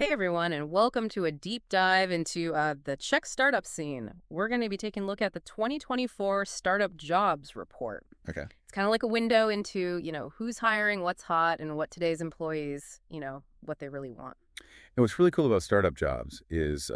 Hey everyone, and welcome to a deep dive into the Czech startup scene. We're going to be taking a look at the 2024 Startup Jobs Report. Okay. It's kind of like a window into, who's hiring, what's hot, and what today's employees, what they really want. And what's really cool about startup jobs is,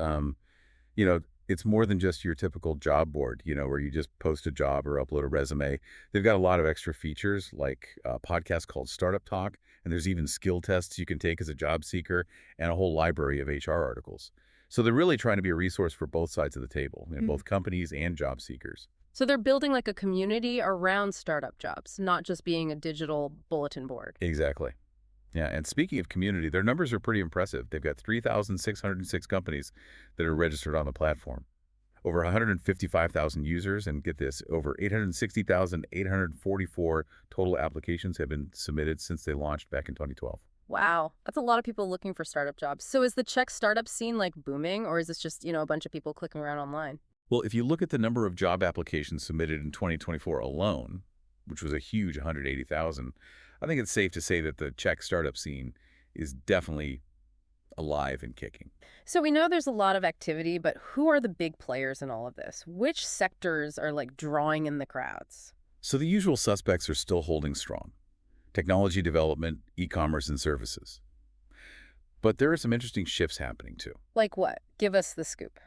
you know, it's more than just your typical job board, where you just post a job or upload a resume. They've got a lot of extra features like a podcast called Startup Talk, and there's even skill tests you can take as a job seeker and a whole library of HR articles. So they're really trying to be a resource for both sides of the table, both companies and job seekers. So they're building like a community around startup jobs, not just being a digital bulletin board. Exactly. Yeah, and speaking of community, their numbers are pretty impressive. They've got 3,606 companies that are registered on the platform, over 155,000 users, and get this, over 860,844 total applications have been submitted since they launched back in 2012. Wow, that's a lot of people looking for startup jobs. So is the Czech startup scene like booming, or is this just, a bunch of people clicking around online? Well, if you look at the number of job applications submitted in 2024 alone, which was a huge 180,000, I think it's safe to say that the Czech startup scene is definitely alive and kicking. So we know there's a lot of activity, but who are the big players in all of this? Which sectors are like drawing in the crowds? So the usual suspects are still holding strong. Technology development, e-commerce, and services. But there are some interesting shifts happening too. Like what? Give us the scoop.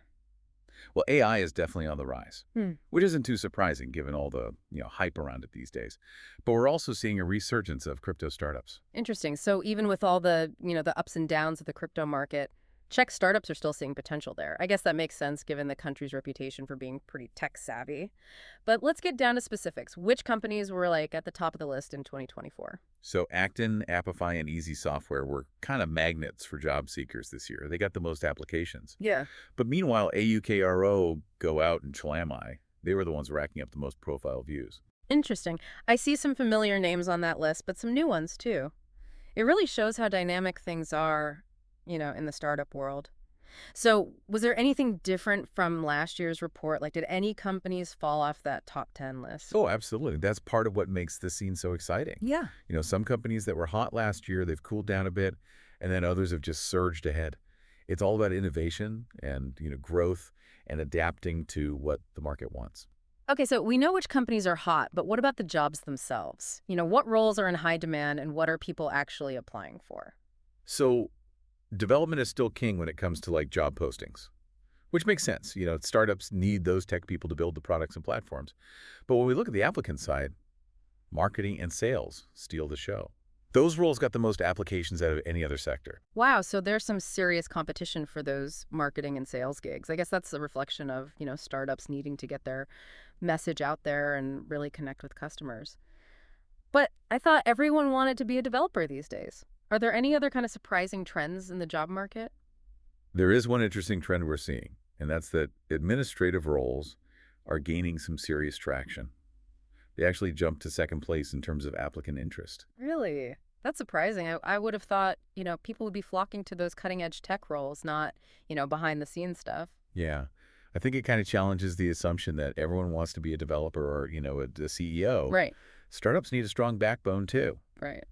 Well, AI is definitely on the rise, which isn't too surprising given all the hype around it these days. But we're also seeing a resurgence of crypto startups. Interesting. So even with all the, the ups and downs of the crypto market, Czech startups are still seeing potential there. I guess that makes sense given the country's reputation for being pretty tech savvy. But let's get down to specifics. Which companies were like at the top of the list in 2024? So Acton, Appify, and Easy Software were kind of magnets for job seekers this year. They got the most applications. Yeah. But meanwhile, AUKRO, Go Out, and Chlamai, they were the ones racking up the most profile views. Interesting. I see some familiar names on that list, but some new ones too. It really shows how dynamic things are, in the startup world. So was there anything different from last year's report? Like, did any companies fall off that top 10 list? Oh, absolutely. That's part of what makes this scene so exciting. Yeah. Some companies that were hot last year, they've cooled down a bit, and then others have just surged ahead. It's all about innovation and, growth and adapting to what the market wants. Okay, so we know which companies are hot, but what about the jobs themselves? What roles are in high demand and what are people actually applying for? So development is still king when it comes to like job postings, which makes sense. Startups need those tech people to build the products and platforms. But when we look at the applicant side, marketing and sales steal the show. Those roles got the most applications out of any other sector. Wow, so there's some serious competition for those marketing and sales gigs. I guess that's a reflection of, startups needing to get their message out there and really connect with customers. But I thought everyone wanted to be a developer these days. Are there any other kind of surprising trends in the job market? There is one interesting trend we're seeing, and that's that administrative roles are gaining some serious traction. They actually jumped to second place in terms of applicant interest. Really? That's surprising. I would have thought, people would be flocking to those cutting-edge tech roles, not, behind-the-scenes stuff. Yeah. I think it kind of challenges the assumption that everyone wants to be a developer or, a CEO. Right. Startups need a strong backbone, too. Right.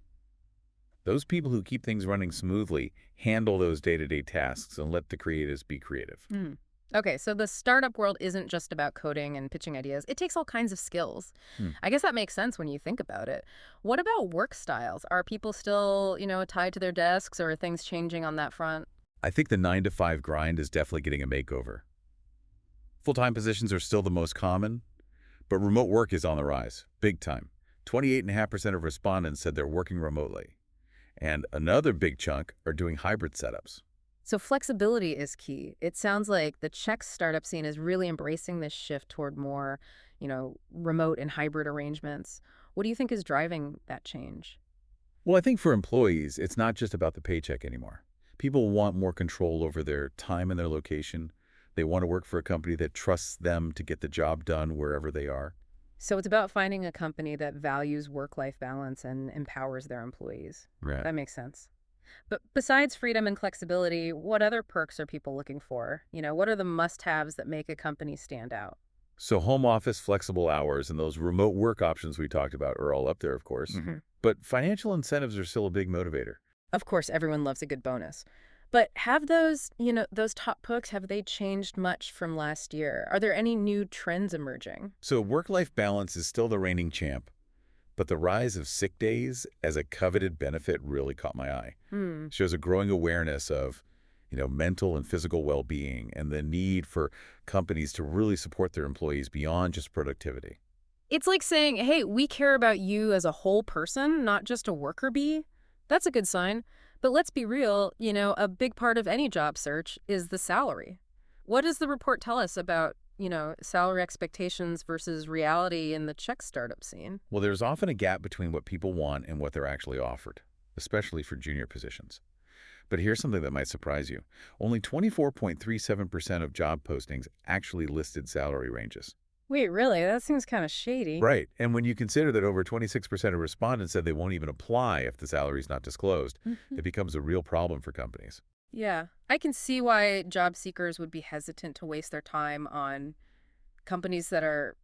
Those people who keep things running smoothly handle those day-to-day tasks and let the creatives be creative. Okay, so the startup world isn't just about coding and pitching ideas. It takes all kinds of skills. I guess that makes sense when you think about it. What about work styles? Are people still, tied to their desks, or are things changing on that front? I think the 9-to-5 grind is definitely getting a makeover. Full-time positions are still the most common, but remote work is on the rise, big time. 28.5% of respondents said they're working remotely. And another big chunk are doing hybrid setups. So flexibility is key. It sounds like the Czech startup scene is really embracing this shift toward more, remote and hybrid arrangements. What do you think is driving that change? Well, I think for employees, it's not just about the paycheck anymore. People want more control over their time and their location. They want to work for a company that trusts them to get the job done wherever they are. So it's about finding a company that values work-life balance and empowers their employees. Right. That makes sense. But besides freedom and flexibility, what other perks are people looking for? What are the must-haves that make a company stand out? So home office, flexible hours, and those remote work options we talked about are all up there, of course. But financial incentives are still a big motivator. Of course, everyone loves a good bonus. But have those, those top picks, have they changed much from last year? Are there any new trends emerging? So work-life balance is still the reigning champ, but the rise of sick days as a coveted benefit really caught my eye. Hmm. Shows a growing awareness of, mental and physical well-being and the need for companies to really support their employees beyond just productivity. It's like saying, hey, we care about you as a whole person, not just a worker bee. That's a good sign. But let's be real, a big part of any job search is the salary. What does the report tell us about, salary expectations versus reality in the Czech startup scene? Well, there's often a gap between what people want and what they're actually offered, especially for junior positions. But here's something that might surprise you. Only 24.37% of job postings actually listed salary ranges. Wait, really? That seems kind of shady. Right. And when you consider that over 26% of respondents said they won't even apply if the salary is not disclosed, it becomes a real problem for companies. Yeah, I can see why job seekers would be hesitant to waste their time on companies that are,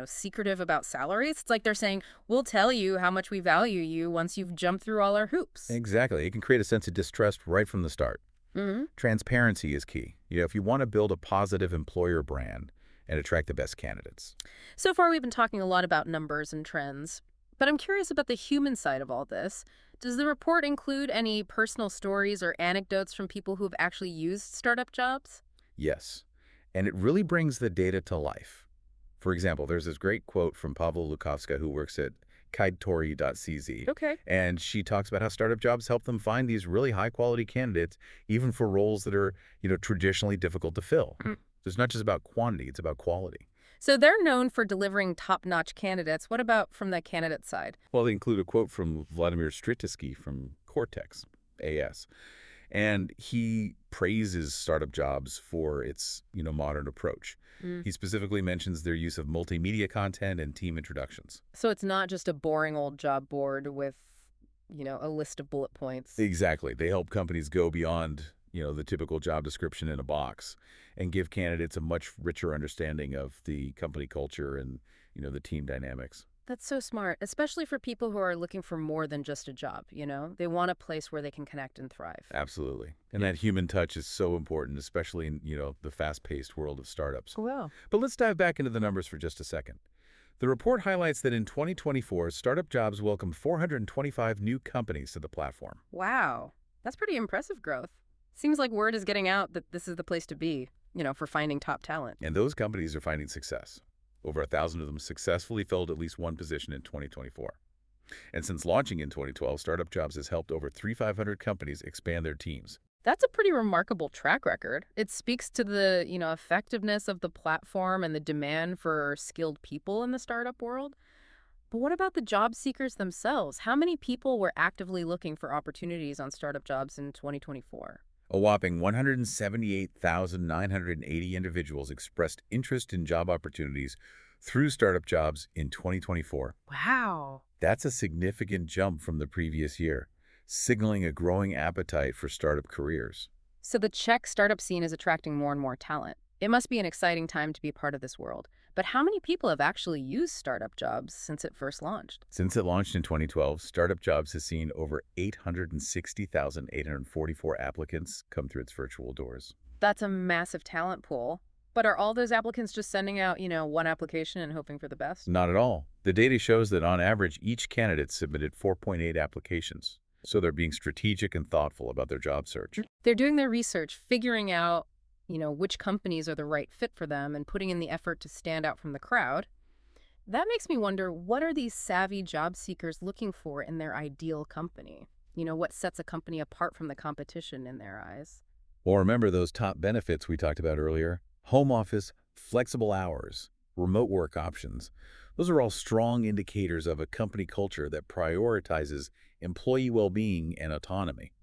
secretive about salaries. It's like they're saying, we'll tell you how much we value you once you've jumped through all our hoops. Exactly. It can create a sense of distrust right from the start. Mm-hmm. Transparency is key. If you want to build a positive employer brand and attract the best candidates. So far, we've been talking a lot about numbers and trends, but I'm curious about the human side of all this. Does the report include any personal stories or anecdotes from people who have actually used startup jobs? Yes. And it really brings the data to life. For example, there's this great quote from Pavla Lukovska, who works at kaitori.cz. Okay. And she talks about how startup jobs help them find these really high-quality candidates, even for roles that are, traditionally difficult to fill. It's not just about quantity, it's about quality. So they're known for delivering top-notch candidates. What about from the candidate side? Well, they include a quote from Vladimir Stritsky from Cortex AS. And he praises startup jobs for its, modern approach. He specifically mentions their use of multimedia content and team introductions. So it's not just a boring old job board with, a list of bullet points. Exactly. They help companies go beyond, the typical job description in a box and give candidates a much richer understanding of the company culture and, the team dynamics. That's so smart, especially for people who are looking for more than just a job, They want a place where they can connect and thrive. Absolutely. And that human touch is so important, especially in, the fast-paced world of startups. Wow. But let's dive back into the numbers for just a second. The report highlights that in 2024, startup jobs welcomed 425 new companies to the platform. Wow. That's pretty impressive growth. Seems like word is getting out that this is the place to be, for finding top talent. And those companies are finding success. Over 1,000 of them successfully filled at least one position in 2024. And since launching in 2012, Startup Jobs has helped over 3,500 companies expand their teams. That's a pretty remarkable track record. It speaks to the, effectiveness of the platform and the demand for skilled people in the startup world. But what about the job seekers themselves? How many people were actively looking for opportunities on startup jobs in 2024? A whopping 178,980 individuals expressed interest in job opportunities through Startup Jobs in 2024. Wow. That's a significant jump from the previous year, signaling a growing appetite for startup careers. So the Czech startup scene is attracting more and more talent. It must be an exciting time to be part of this world. But how many people have actually used Startup Jobs since it first launched? Since it launched in 2012, Startup Jobs has seen over 860,844 applicants come through its virtual doors. That's a massive talent pool. But are all those applicants just sending out, one application and hoping for the best? Not at all. The data shows that on average, each candidate submitted 4.8 applications. So they're being strategic and thoughtful about their job search. They're doing their research, figuring out, which companies are the right fit for them and putting in the effort to stand out from the crowd. That makes me wonder, what are these savvy job seekers looking for in their ideal company? What sets a company apart from the competition in their eyes? Well, remember those top benefits we talked about earlier? Home office, flexible hours, remote work options. Those are all strong indicators of a company culture that prioritizes employee well-being and autonomy.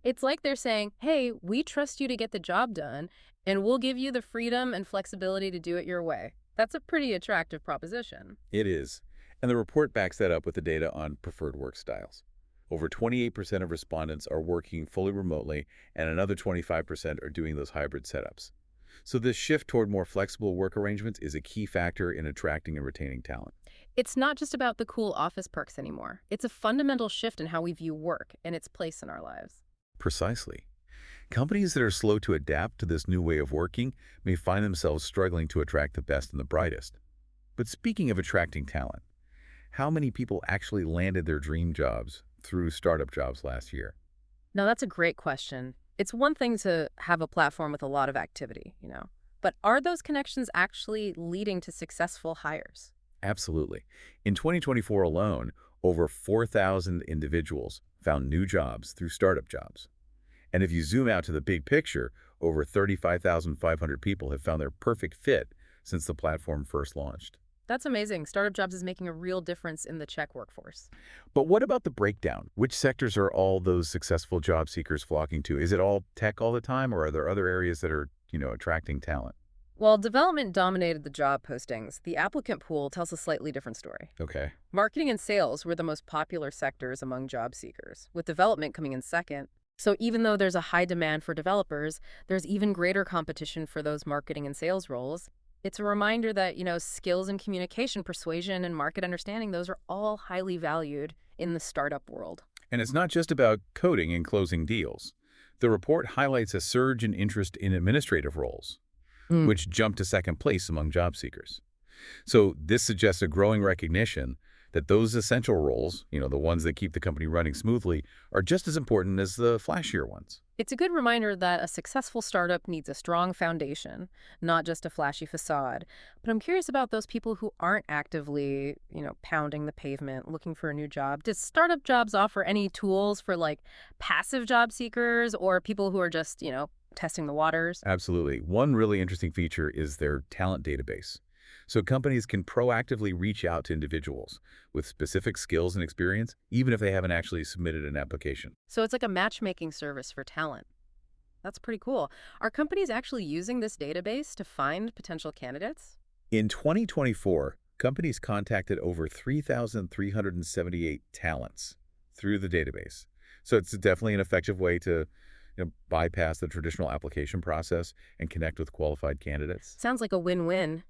It's like they're saying, hey, we trust you to get the job done, and we'll give you the freedom and flexibility to do it your way. That's a pretty attractive proposition. It is. And the report backs that up with the data on preferred work styles. Over 28% of respondents are working fully remotely, and another 25% are doing those hybrid setups. So this shift toward more flexible work arrangements is a key factor in attracting and retaining talent. It's not just about the cool office perks anymore. It's a fundamental shift in how we view work and its place in our lives. Precisely. Companies that are slow to adapt to this new way of working may find themselves struggling to attract the best and the brightest. But speaking of attracting talent, how many people actually landed their dream jobs through startup jobs last year? Now, that's a great question. It's one thing to have a platform with a lot of activity, but are those connections actually leading to successful hires? Absolutely. In 2024 alone, over 4,000 individuals found new jobs through startup jobs. And if you zoom out to the big picture, over 35,500 people have found their perfect fit since the platform first launched. That's amazing. Startup Jobs is making a real difference in the Czech workforce. But what about the breakdown? Which sectors are all those successful job seekers flocking to? Is it all tech all the time, or are there other areas that are, attracting talent? While development dominated the job postings, the applicant pool tells a slightly different story. Okay. Marketing and sales were the most popular sectors among job seekers, with development coming in second. So even though there's a high demand for developers, there's even greater competition for those marketing and sales roles. It's a reminder that, skills in communication, persuasion, and market understanding, those are all highly valued in the startup world. And it's not just about coding and closing deals. The report highlights a surge in interest in administrative roles, which jumped to second place among job seekers. So this suggests a growing recognition that those essential roles, the ones that keep the company running smoothly, are just as important as the flashier ones. It's a good reminder that a successful startup needs a strong foundation, not just a flashy facade. But I'm curious about those people who aren't actively, pounding the pavement, looking for a new job. Does Startup Jobs offer any tools for passive job seekers or people who are just, testing the waters? Absolutely. One really interesting feature is their talent database. So companies can proactively reach out to individuals with specific skills and experience, even if they haven't actually submitted an application. So it's like a matchmaking service for talent. That's pretty cool. Are companies actually using this database to find potential candidates? In 2024, companies contacted over 3,378 talents through the database. So it's definitely an effective way to bypass the traditional application process and connect with qualified candidates. Sounds like a win-win.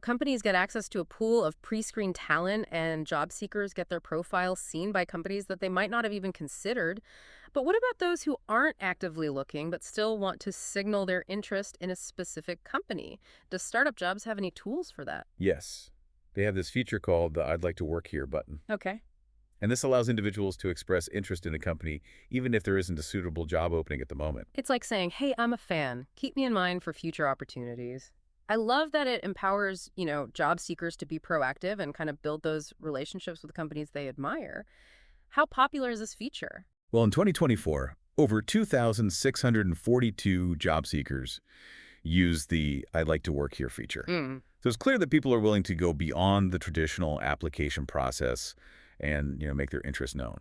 Companies get access to a pool of pre-screened talent, and job seekers get their profiles seen by companies that they might not have even considered. But what about those who aren't actively looking but still want to signal their interest in a specific company? Does Startup Jobs have any tools for that? Yes. They have this feature called the I'd like to work here button. Okay. And this allows individuals to express interest in a company, even if there isn't a suitable job opening at the moment. It's like saying, hey, I'm a fan. Keep me in mind for future opportunities. I love that it empowers, job seekers to be proactive and kind of build those relationships with companies they admire. How popular is this feature? Well, in 2024, over 2,642 job seekers used the I'd like to work here feature. So it's clear that people are willing to go beyond the traditional application process and, make their interest known.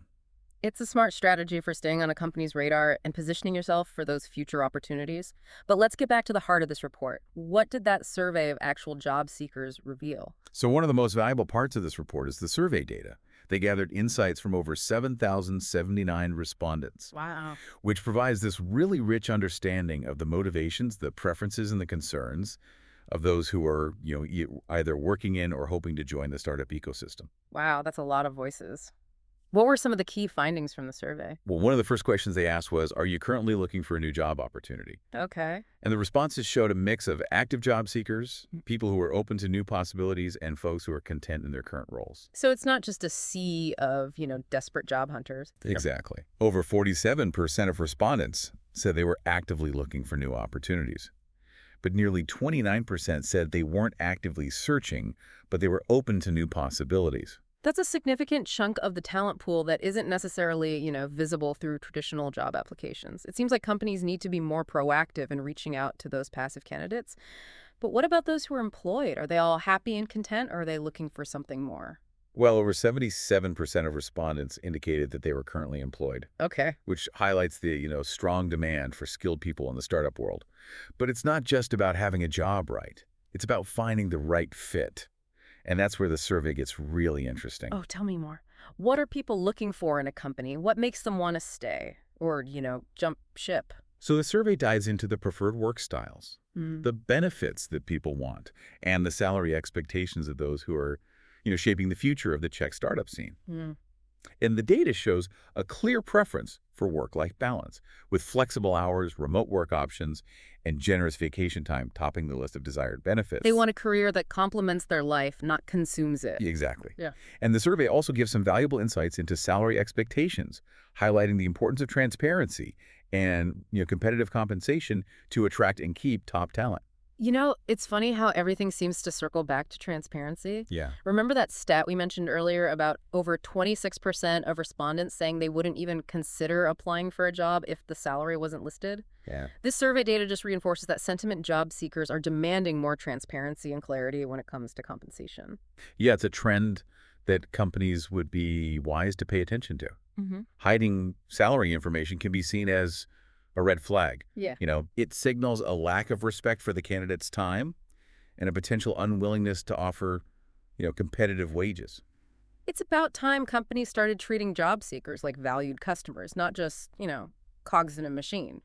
It's a smart strategy for staying on a company's radar and positioning yourself for those future opportunities. But let's get back to the heart of this report. What did that survey of actual job seekers reveal? So one of the most valuable parts of this report is the survey data. They gathered insights from over 7,079 respondents, Wow. which provides this really rich understanding of the motivations, the preferences, and the concerns of those who are, either working in or hoping to join the startup ecosystem. Wow, that's a lot of voices. What were some of the key findings from the survey? Well, one of the first questions they asked was, are you currently looking for a new job opportunity? Okay. And the responses showed a mix of active job seekers, people who are open to new possibilities, and folks who are content in their current roles. So it's not just a sea of, desperate job hunters. Exactly. Over 47% of respondents said they were actively looking for new opportunities. But nearly 29% said they weren't actively searching, but they were open to new possibilities. That's a significant chunk of the talent pool that isn't necessarily, visible through traditional job applications. It seems like companies need to be more proactive in reaching out to those passive candidates. But what about those who are employed? Are they all happy and content, or are they looking for something more? Well, over 77% of respondents indicated that they were currently employed, Okay. which highlights the, strong demand for skilled people in the startup world. But it's not just about having a job right. It's about finding the right fit. And that's where the survey gets really interesting. Oh, tell me more. What are people looking for in a company? What makes them want to stay or, jump ship? So the survey dives into the preferred work styles, the benefits that people want, and the salary expectations of those who are, shaping the future of the Czech startup scene. And the data shows a clear preference for work-life balance, with flexible hours, remote work options, and generous vacation time topping the list of desired benefits. They want a career that complements their life, not consumes it. Exactly. Yeah. And the survey also gives some valuable insights into salary expectations, highlighting the importance of transparency and competitive compensation to attract and keep top talent. You know, it's funny how everything seems to circle back to transparency. Yeah. Remember that stat we mentioned earlier about over 26% of respondents saying they wouldn't even consider applying for a job if the salary wasn't listed? Yeah. This survey data just reinforces that sentiment job seekers are demanding more transparency and clarity when it comes to compensation. Yeah, it's a trend that companies would be wise to pay attention to. Mm-hmm. Hiding salary information can be seen as a red flag. Yeah. It signals a lack of respect for the candidate's time and a potential unwillingness to offer, competitive wages. It's about time companies started treating job seekers like valued customers, not just, cogs in a machine.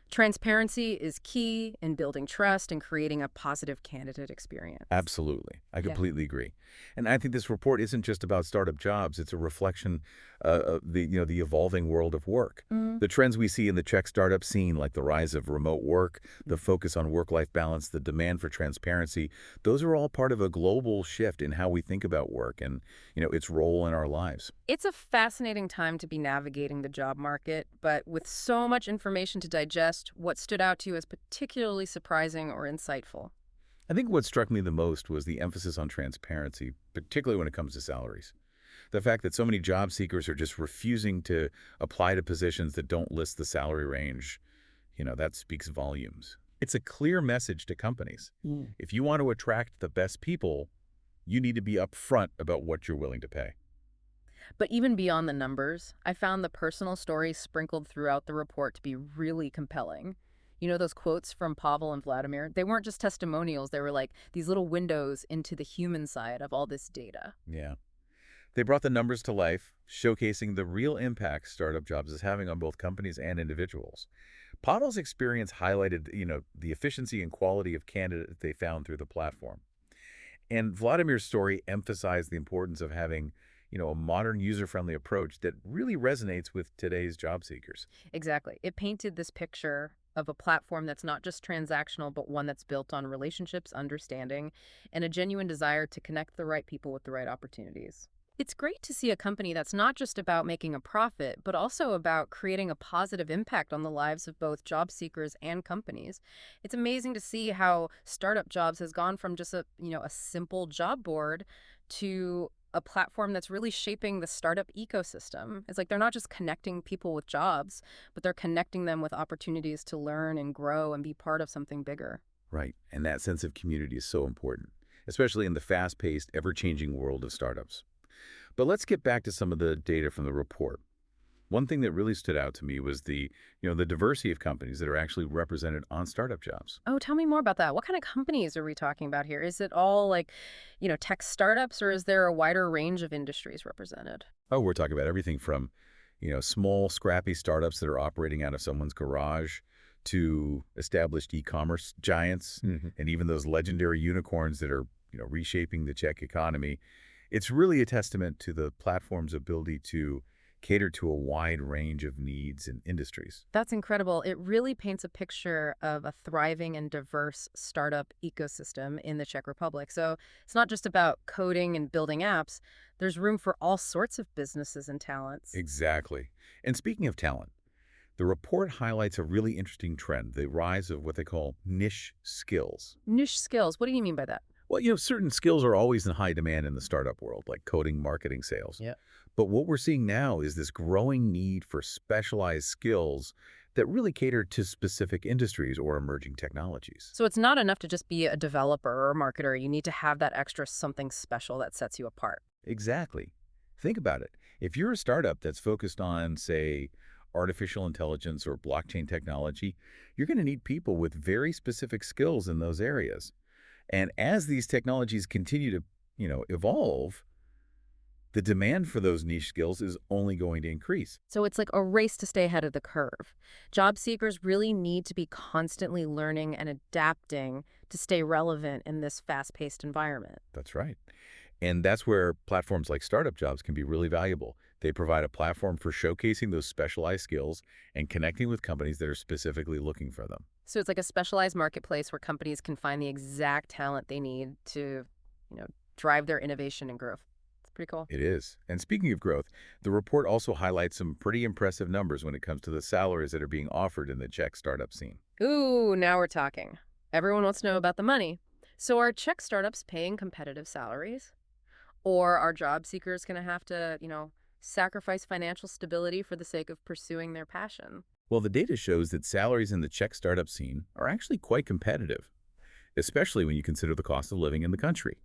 Transparency is key in building trust and creating a positive candidate experience. Absolutely. I completely agree. And I think this report isn't just about startup jobs. It's a reflection of the evolving world of work. Mm. The trends we see in the Czech startup scene, like the rise of remote work, the focus on work-life balance, the demand for transparency, those are all part of a global shift in how we think about work and, its role in our lives. It's a fascinating time to be navigating the job market, but with so much information to digest, what stood out to you as particularly surprising or insightful? I think what struck me the most was the emphasis on transparency, particularly when it comes to salaries. The fact that so many job seekers are just refusing to apply to positions that don't list the salary range, that speaks volumes. It's a clear message to companies. Mm. If you want to attract the best people, you need to be upfront about what you're willing to pay. But even beyond the numbers, I found the personal stories sprinkled throughout the report to be really compelling. Those quotes from Pavel and Vladimir, they weren't just testimonials. They were like these little windows into the human side of all this data. Yeah. They brought the numbers to life, showcasing the real impact startup jobs is having on both companies and individuals. Pavel's experience highlighted, the efficiency and quality of candidates they found through the platform. And Vladimir's story emphasized the importance of having, a modern user-friendly approach that really resonates with today's job seekers. Exactly. It painted this picture of a platform that's not just transactional, but one that's built on relationships, understanding, and a genuine desire to connect the right people with the right opportunities. It's great to see a company that's not just about making a profit, but also about creating a positive impact on the lives of both job seekers and companies. It's amazing to see how Startup Jobs has gone from just a simple job board to a platform that's really shaping the startup ecosystem. It's like they're not just connecting people with jobs, but they're connecting them with opportunities to learn and grow and be part of something bigger. Right. And that sense of community is so important, especially in the fast-paced, ever-changing world of startups. But let's get back to some of the data from the report. One thing that really stood out to me was the diversity of companies that are actually represented on startup jobs. Oh, tell me more about that. What kind of companies are we talking about here? Is it all like, tech startups, or is there a wider range of industries represented? Oh, we're talking about everything from, small, scrappy startups that are operating out of someone's garage to established e-commerce giants and even those legendary unicorns that are, reshaping the Czech economy. It's really a testament to the platform's ability to cater to a wide range of needs and industries. That's incredible. It really paints a picture of a thriving and diverse startup ecosystem in the Czech Republic. So it's not just about coding and building apps. There's room for all sorts of businesses and talents. Exactly. And speaking of talent, the report highlights a really interesting trend, the rise of what they call niche skills. Niche skills. What do you mean by that? Well, certain skills are always in high demand in the startup world, like coding, marketing, sales. Yeah. But what we're seeing now is this growing need for specialized skills that really cater to specific industries or emerging technologies. So it's not enough to just be a developer or a marketer. You need to have that extra something special that sets you apart. Exactly. Think about it. If you're a startup that's focused on, say, artificial intelligence or blockchain technology, you're going to need people with very specific skills in those areas. And as these technologies continue to, evolve, the demand for those niche skills is only going to increase. So it's like a race to stay ahead of the curve. Job seekers really need to be constantly learning and adapting to stay relevant in this fast-paced environment. That's right. And that's where platforms like Startup Jobs can be really valuable. They provide a platform for showcasing those specialized skills and connecting with companies that are specifically looking for them. So it's like a specialized marketplace where companies can find the exact talent they need to, drive their innovation and growth. It's pretty cool. It is. And speaking of growth, the report also highlights some pretty impressive numbers when it comes to the salaries that are being offered in the Czech startup scene. Ooh, now we're talking. Everyone wants to know about the money. So are Czech startups paying competitive salaries? Or are job seekers going to have to, sacrifice financial stability for the sake of pursuing their passion? Well, the data shows that salaries in the Czech startup scene are actually quite competitive, especially when you consider the cost of living in the country.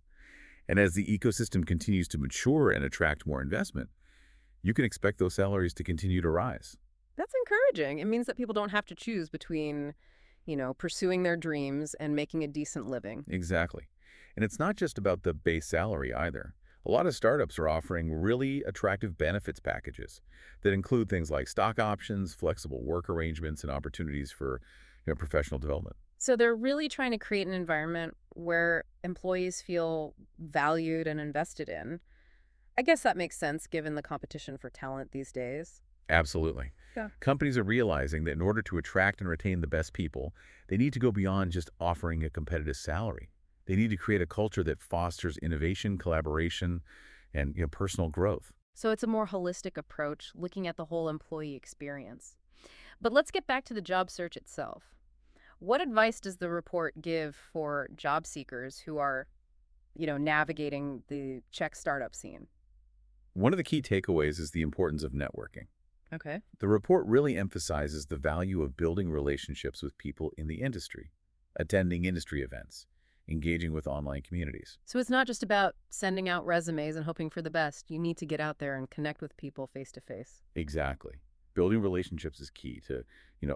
And as the ecosystem continues to mature and attract more investment, you can expect those salaries to continue to rise. That's encouraging. It means that people don't have to choose between, pursuing their dreams and making a decent living. Exactly. And it's not just about the base salary either. A lot of startups are offering really attractive benefits packages that include things like stock options, flexible work arrangements, and opportunities for professional development. So they're really trying to create an environment where employees feel valued and invested in. I guess that makes sense given the competition for talent these days. Absolutely. Yeah. Companies are realizing that in order to attract and retain the best people, they need to go beyond just offering a competitive salary. They need to create a culture that fosters innovation, collaboration, and personal growth. So it's a more holistic approach, looking at the whole employee experience. But let's get back to the job search itself. What advice does the report give for job seekers who are, navigating the Czech startup scene? One of the key takeaways is the importance of networking. Okay. The report really emphasizes the value of building relationships with people in the industry, attending industry events, engaging with online communities. So it's not just about sending out resumes and hoping for the best. You need to get out there and connect with people face to face. Exactly. Building relationships is key to,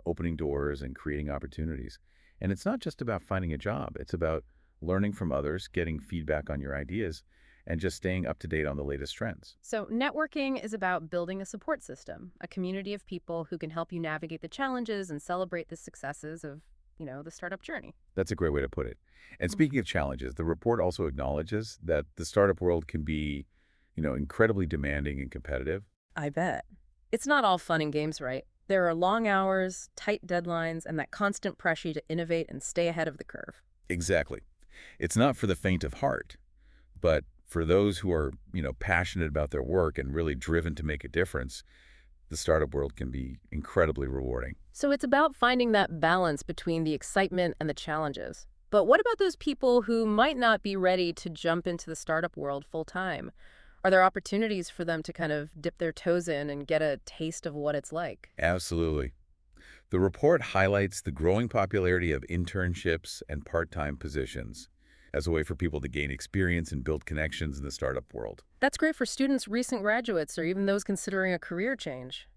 opening doors and creating opportunities. And it's not just about finding a job. It's about learning from others, getting feedback on your ideas, and just staying up to date on the latest trends. So networking is about building a support system, a community of people who can help you navigate the challenges and celebrate the successes of, the startup journey. That's a great way to put it. And speaking of challenges, the report also acknowledges that the startup world can be, incredibly demanding and competitive. I bet. It's not all fun and games, right? There are long hours, tight deadlines, and that constant pressure to innovate and stay ahead of the curve. Exactly. It's not for the faint of heart, but for those who are, passionate about their work and really driven to make a difference, the startup world can be incredibly rewarding. So it's about finding that balance between the excitement and the challenges. But what about those people who might not be ready to jump into the startup world full time? Are there opportunities for them to kind of dip their toes in and get a taste of what it's like? Absolutely. The report highlights the growing popularity of internships and part-time positions as a way for people to gain experience and build connections in the startup world. That's great for students, recent graduates, or even those considering a career change,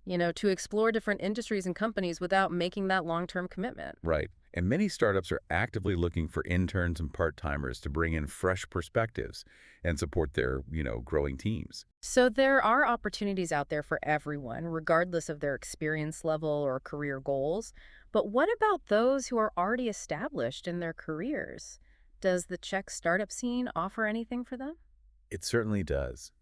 to explore different industries and companies without making that long-term commitment. Right. And many startups are actively looking for interns and part-timers to bring in fresh perspectives and support their, growing teams. So there are opportunities out there for everyone, regardless of their experience level or career goals. But what about those who are already established in their careers? Does the Czech startup scene offer anything for them? It certainly does.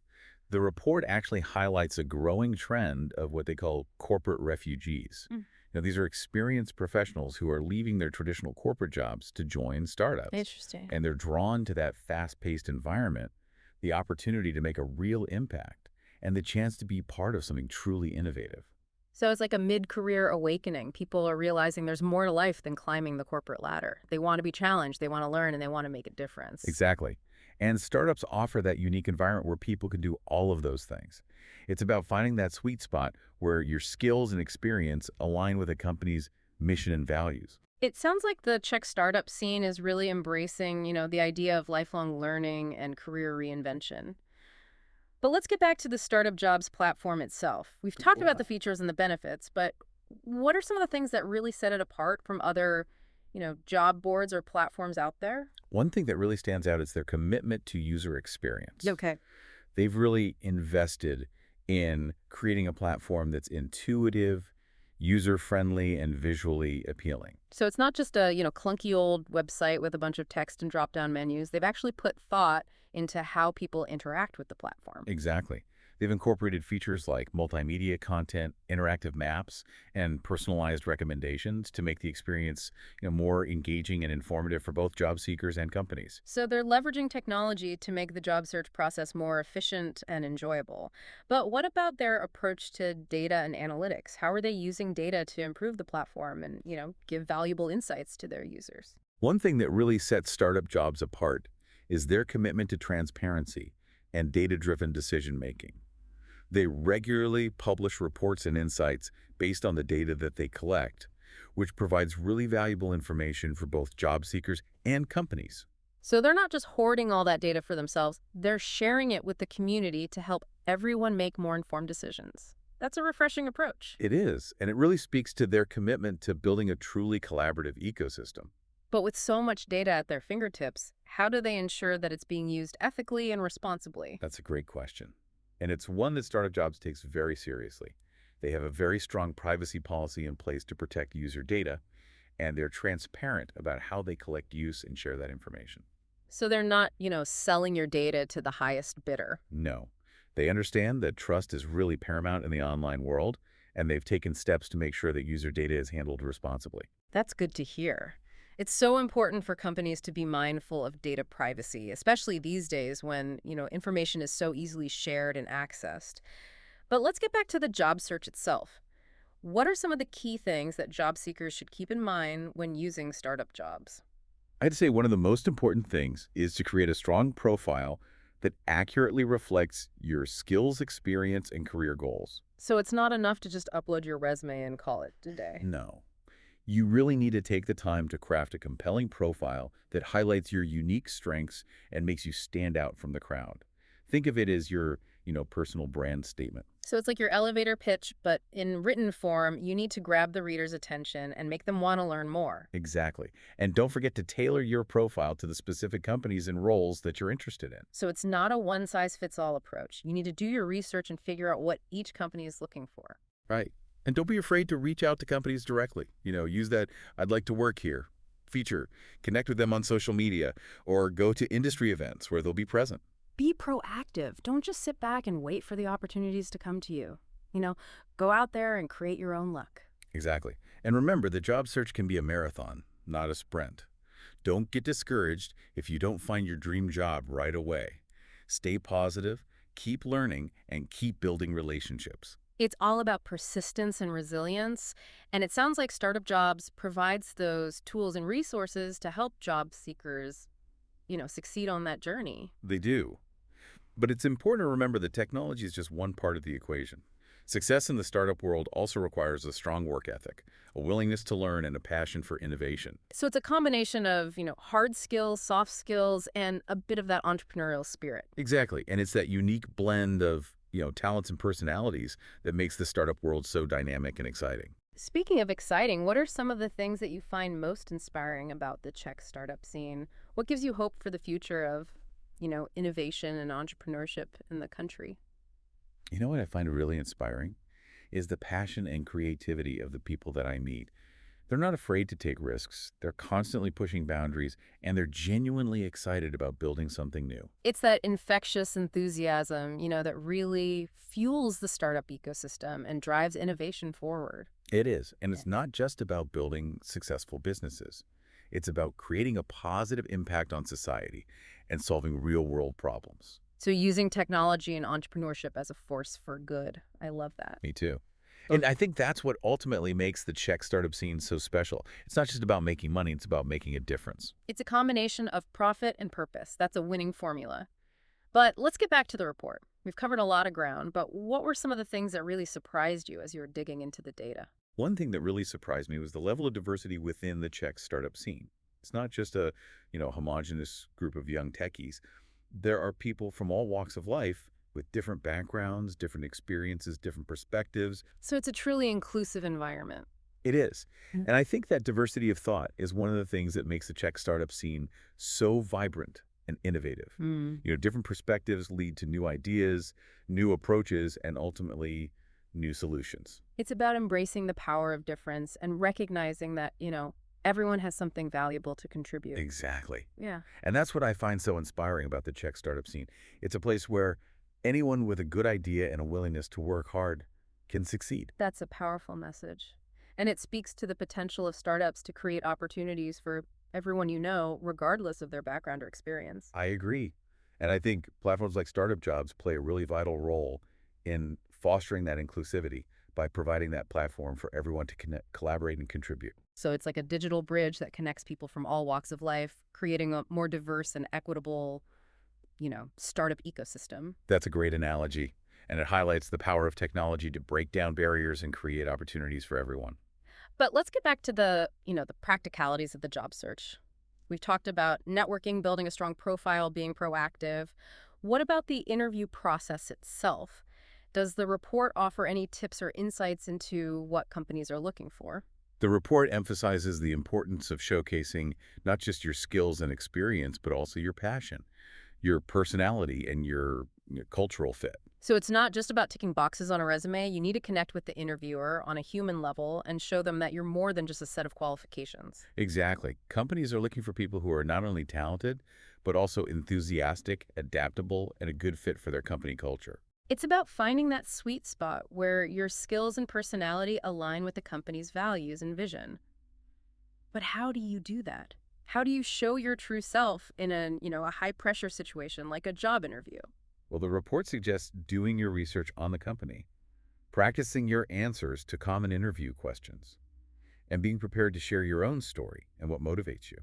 The report actually highlights a growing trend of what they call corporate refugees. These are experienced professionals who are leaving their traditional corporate jobs to join startups. Interesting. And they're drawn to that fast-paced environment, the opportunity to make a real impact, and the chance to be part of something truly innovative. So it's like a mid-career awakening. People are realizing there's more to life than climbing the corporate ladder. They want to be challenged, they want to learn, and they want to make a difference. Exactly. And startups offer that unique environment where people can do all of those things. It's about finding that sweet spot where your skills and experience align with a company's mission and values. It sounds like the Czech startup scene is really embracing, the idea of lifelong learning and career reinvention. But let's get back to the StartupJobs platform itself. We've talked about the features and the benefits, but what are some of the things that really set it apart from other, job boards or platforms out there? One thing that really stands out is their commitment to user experience. Okay. They've really invested in creating a platform that's intuitive, user-friendly, and visually appealing. So it's not just a, clunky old website with a bunch of text and drop-down menus. They've actually put thought into how people interact with the platform. Exactly. They've incorporated features like multimedia content, interactive maps, and personalized recommendations to make the experience, more engaging and informative for both job seekers and companies. So they're leveraging technology to make the job search process more efficient and enjoyable. But what about their approach to data and analytics? How are they using data to improve the platform and, give valuable insights to their users? One thing that really sets startup jobs apart is their commitment to transparency and data-driven decision-making. They regularly publish reports and insights based on the data that they collect, which provides really valuable information for both job seekers and companies. So they're not just hoarding all that data for themselves, they're sharing it with the community to help everyone make more informed decisions. That's a refreshing approach. It is, and it really speaks to their commitment to building a truly collaborative ecosystem. But with so much data at their fingertips, how do they ensure that it's being used ethically and responsibly? That's a great question. And it's one that Startup Jobs takes very seriously. They have a very strong privacy policy in place to protect user data, and they're transparent about how they collect, use, and share that information. So they're not, selling your data to the highest bidder. No. They understand that trust is really paramount in the online world, and they've taken steps to make sure that user data is handled responsibly. That's good to hear. It's so important for companies to be mindful of data privacy, especially these days when, information is so easily shared and accessed. But let's get back to the job search itself. What are some of the key things that job seekers should keep in mind when using startup jobs? I'd say one of the most important things is to create a strong profile that accurately reflects your skills, experience, and career goals. So it's not enough to just upload your resume and call it a day. No. You really need to take the time to craft a compelling profile that highlights your unique strengths and makes you stand out from the crowd. Think of it as your, personal brand statement. So it's like your elevator pitch, but in written form, you need to grab the reader's attention and make them want to learn more. Exactly. And don't forget to tailor your profile to the specific companies and roles that you're interested in. So it's not a one-size-fits-all approach. You need to do your research and figure out what each company is looking for. Right. And don't be afraid to reach out to companies directly. Use that "I'd like to work here" feature, connect with them on social media, or go to industry events where they'll be present. Be proactive. Don't just sit back and wait for the opportunities to come to you. Go out there and create your own luck. Exactly. And remember, the job search can be a marathon, not a sprint. Don't get discouraged if you don't find your dream job right away. Stay positive, keep learning, and keep building relationships. It's all about persistence and resilience, and it sounds like Startup Jobs provides those tools and resources to help job seekers, succeed on that journey. They do. But it's important to remember that technology is just one part of the equation. Success in the startup world also requires a strong work ethic, a willingness to learn, and a passion for innovation. So it's a combination of, hard skills, soft skills, and a bit of that entrepreneurial spirit. Exactly. And it's that unique blend of talents and personalities that makes the startup world so dynamic and exciting. Speaking of exciting, what are some of the things that you find most inspiring about the Czech startup scene? What gives you hope for the future of, innovation and entrepreneurship in the country? You know what I find really inspiring is the passion and creativity of the people that I meet. They're not afraid to take risks. They're constantly pushing boundaries, and they're genuinely excited about building something new. It's that infectious enthusiasm, that really fuels the startup ecosystem and drives innovation forward. It is, and it's not just about building successful businesses. It's about creating a positive impact on society and solving real-world problems. So using technology and entrepreneurship as a force for good. I love that. Me too. And I think that's what ultimately makes the Czech startup scene so special. It's not just about making money, it's about making a difference. It's a combination of profit and purpose. That's a winning formula. But let's get back to the report. We've covered a lot of ground, but what were some of the things that really surprised you as you were digging into the data? One thing that really surprised me was the level of diversity within the Czech startup scene. It's not just a, homogenous group of young techies. There are people from all walks of life with different backgrounds, different experiences, different perspectives. So it's a truly inclusive environment. It is. And I think that diversity of thought is one of the things that makes the Czech startup scene so vibrant and innovative. Different perspectives lead to new ideas, new approaches, and ultimately new solutions. It's about embracing the power of difference and recognizing that, everyone has something valuable to contribute. Exactly. Yeah. And that's what I find so inspiring about the Czech startup scene. It's a place where Anyone with a good idea and a willingness to work hard can succeed. That's a powerful message. And it speaks to the potential of startups to create opportunities for everyone you know, regardless of their background or experience. I agree. And I think platforms like Startup Jobs play a really vital role in fostering that inclusivity by providing that platform for everyone to connect, collaborate, and contribute. So it's like a digital bridge that connects people from all walks of life, creating a more diverse and equitable, startup ecosystem. That's a great analogy, and it highlights the power of technology to break down barriers and create opportunities for everyone. But let's get back to the practicalities of the job search. We've talked about networking, building a strong profile, being proactive. What about the interview process itself? Does the report offer any tips or insights into what companies are looking for? The report emphasizes the importance of showcasing not just your skills and experience, but also your passion, your personality, and your cultural fit. So it's not just about ticking boxes on a resume. You need to connect with the interviewer on a human level and show them that you're more than just a set of qualifications. Exactly. Companies are looking for people who are not only talented, but also enthusiastic, adaptable, and a good fit for their company culture. It's about finding that sweet spot where your skills and personality align with the company's values and vision. But how do you do that? How do you show your true self in a high-pressure situation like a job interview? Well, the report suggests doing your research on the company, practicing your answers to common interview questions, and being prepared to share your own story and what motivates you.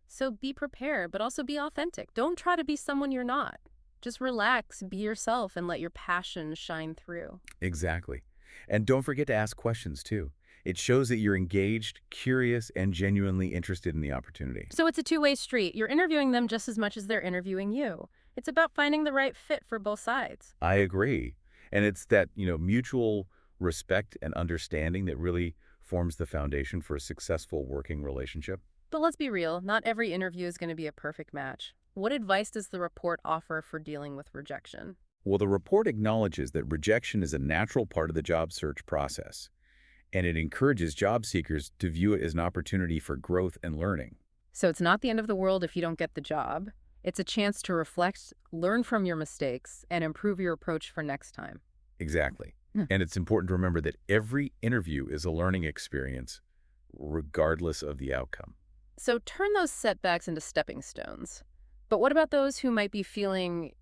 So be prepared, but also be authentic. Don't try to be someone you're not. Just relax, be yourself, and let your passion shine through. Exactly. And don't forget to ask questions, too. It shows that you're engaged, curious, and genuinely interested in the opportunity. So it's a two-way street. You're interviewing them just as much as they're interviewing you. It's about finding the right fit for both sides. I agree. And it's that, mutual respect and understanding that really forms the foundation for a successful working relationship. But let's be real, not every interview is going to be a perfect match. What advice does the report offer for dealing with rejection? Well, the report acknowledges that rejection is a natural part of the job search process, and it encourages job seekers to view it as an opportunity for growth and learning. So it's not the end of the world if you don't get the job. It's a chance to reflect, learn from your mistakes, and improve your approach for next time. Exactly. Hmm. And it's important to remember that every interview is a learning experience, regardless of the outcome. So turn those setbacks into stepping stones. But what about those who might be feeling,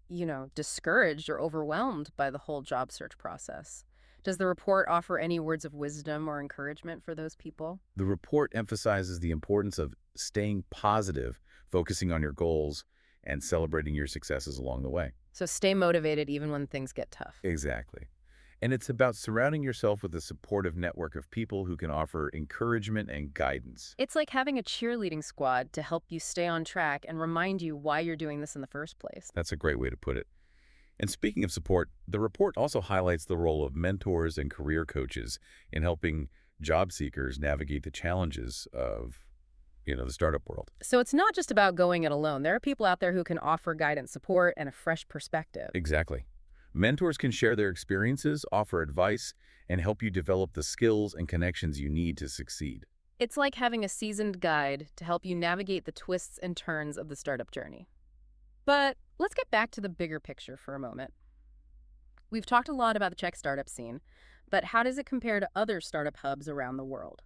discouraged or overwhelmed by the whole job search process? Does the report offer any words of wisdom or encouragement for those people? The report emphasizes the importance of staying positive, focusing on your goals, and celebrating your successes along the way. So stay motivated even when things get tough. Exactly. And it's about surrounding yourself with a supportive network of people who can offer encouragement and guidance. It's like having a cheerleading squad to help you stay on track and remind you why you're doing this in the first place. That's a great way to put it. And speaking of support, the report also highlights the role of mentors and career coaches in helping job seekers navigate the challenges of, the startup world. So it's not just about going it alone. There are people out there who can offer guidance, support, and a fresh perspective. Exactly. Mentors can share their experiences, offer advice, and help you develop the skills and connections you need to succeed. It's like having a seasoned guide to help you navigate the twists and turns of the startup journey. But let's get back to the bigger picture for a moment. We've talked a lot about the Czech startup scene, but how does it compare to other startup hubs around the world?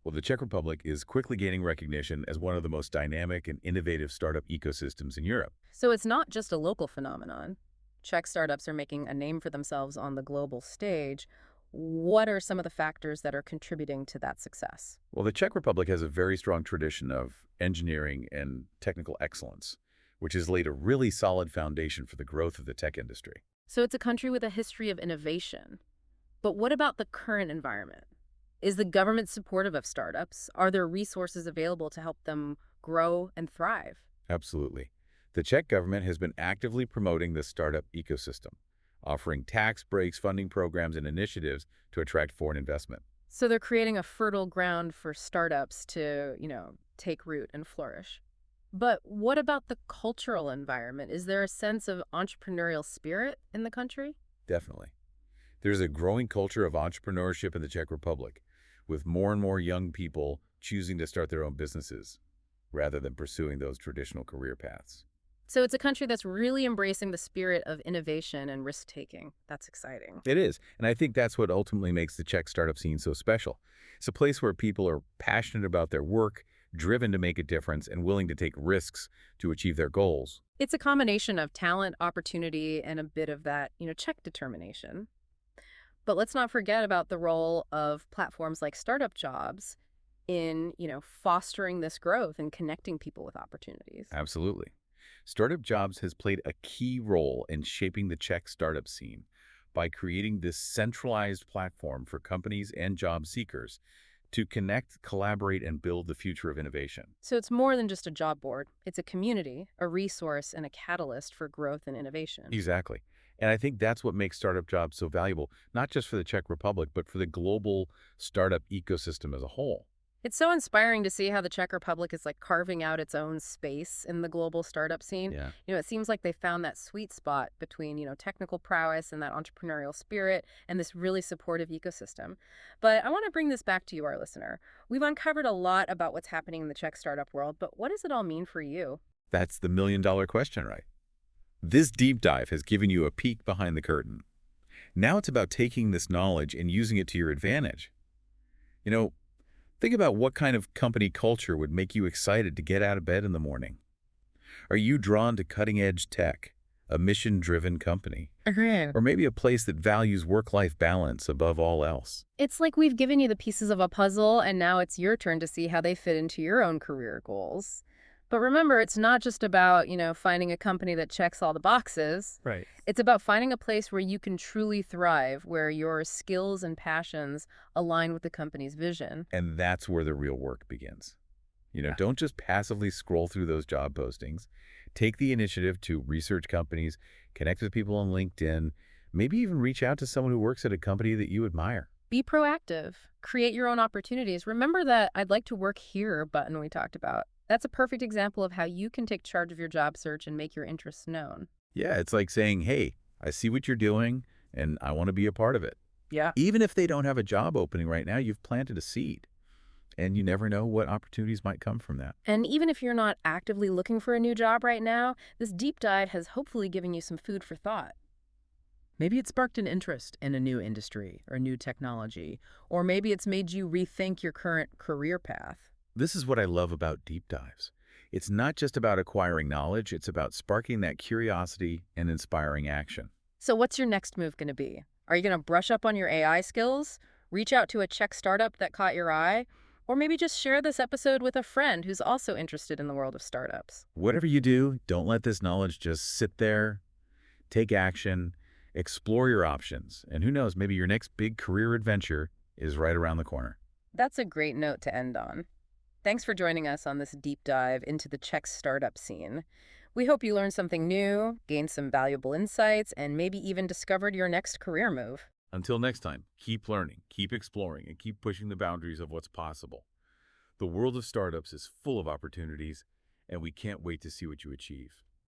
Well, the Czech Republic is quickly gaining recognition as one of the most dynamic and innovative startup ecosystems in Europe. So it's not just a local phenomenon. Czech startups are making a name for themselves on the global stage. What are some of the factors that are contributing to that success? Well, the Czech Republic has a very strong tradition of engineering and technical excellence, which has laid a really solid foundation for the growth of the tech industry. So it's a country with a history of innovation. But what about the current environment? Is the government supportive of startups? Are there resources available to help them grow and thrive? Absolutely. The Czech government has been actively promoting the startup ecosystem, offering tax breaks, funding programs, and initiatives to attract foreign investment. So they're creating a fertile ground for startups to, take root and flourish. But what about the cultural environment? Is there a sense of entrepreneurial spirit in the country? Definitely. There's a growing culture of entrepreneurship in the Czech Republic, with more and more young people choosing to start their own businesses rather than pursuing those traditional career paths. So it's a country that's really embracing the spirit of innovation and risk-taking. That's exciting. It is, and I think that's what ultimately makes the Czech startup scene so special. It's a place where people are passionate about their work, driven to make a difference, and willing to take risks to achieve their goals. It's a combination of talent, opportunity, and a bit of that, Czech determination. But let's not forget about the role of platforms like Startup Jobs in, fostering this growth and connecting people with opportunities. Absolutely. Startup Jobs has played a key role in shaping the Czech startup scene by creating this centralized platform for companies and job seekers to connect, collaborate, and build the future of innovation. So it's more than just a job board. It's a community, a resource, and a catalyst for growth and innovation. Exactly. And I think that's what makes Startup Jobs so valuable, not just for the Czech Republic, but for the global startup ecosystem as a whole. It's so inspiring to see how the Czech Republic is like carving out its own space in the global startup scene. Yeah. It seems like they found that sweet spot between, technical prowess and that entrepreneurial spirit and this really supportive ecosystem. But I want to bring this back to you, our listener. We've uncovered a lot about what's happening in the Czech startup world, but what does it all mean for you? That's the million-dollar question, right? This deep dive has given you a peek behind the curtain. Now it's about taking this knowledge and using it to your advantage. Think about what kind of company culture would make you excited to get out of bed in the morning. Are you drawn to cutting-edge tech, a mission-driven company, or maybe a place that values work-life balance above all else? It's like we've given you the pieces of a puzzle, and now it's your turn to see how they fit into your own career goals. But remember, it's not just about, finding a company that checks all the boxes. Right. It's about finding a place where you can truly thrive, where your skills and passions align with the company's vision. And that's where the real work begins. Don't just passively scroll through those job postings. Take the initiative to research companies, connect with people on LinkedIn, maybe even reach out to someone who works at a company that you admire. Be proactive. Create your own opportunities. Remember that "I'd like to work here" button we talked about. That's a perfect example of how you can take charge of your job search and make your interests known. Yeah, it's like saying, hey, I see what you're doing, and I want to be a part of it. Yeah. Even if they don't have a job opening right now, you've planted a seed. And you never know what opportunities might come from that. And even if you're not actively looking for a new job right now, this deep dive has hopefully given you some food for thought. Maybe it sparked an interest in a new industry or new technology, or maybe it's made you rethink your current career path. This is what I love about deep dives. It's not just about acquiring knowledge, it's about sparking that curiosity and inspiring action. So what's your next move going to be? Are you going to brush up on your AI skills, reach out to a Czech startup that caught your eye, or maybe just share this episode with a friend who's also interested in the world of startups? Whatever you do, don't let this knowledge just sit there. Take action, explore your options, and who knows, maybe your next big career adventure is right around the corner. That's a great note to end on. Thanks for joining us on this deep dive into the Czech startup scene. We hope you learned something new, gained some valuable insights, and maybe even discovered your next career move. Until next time, keep learning, keep exploring, and keep pushing the boundaries of what's possible. The world of startups is full of opportunities, and we can't wait to see what you achieve.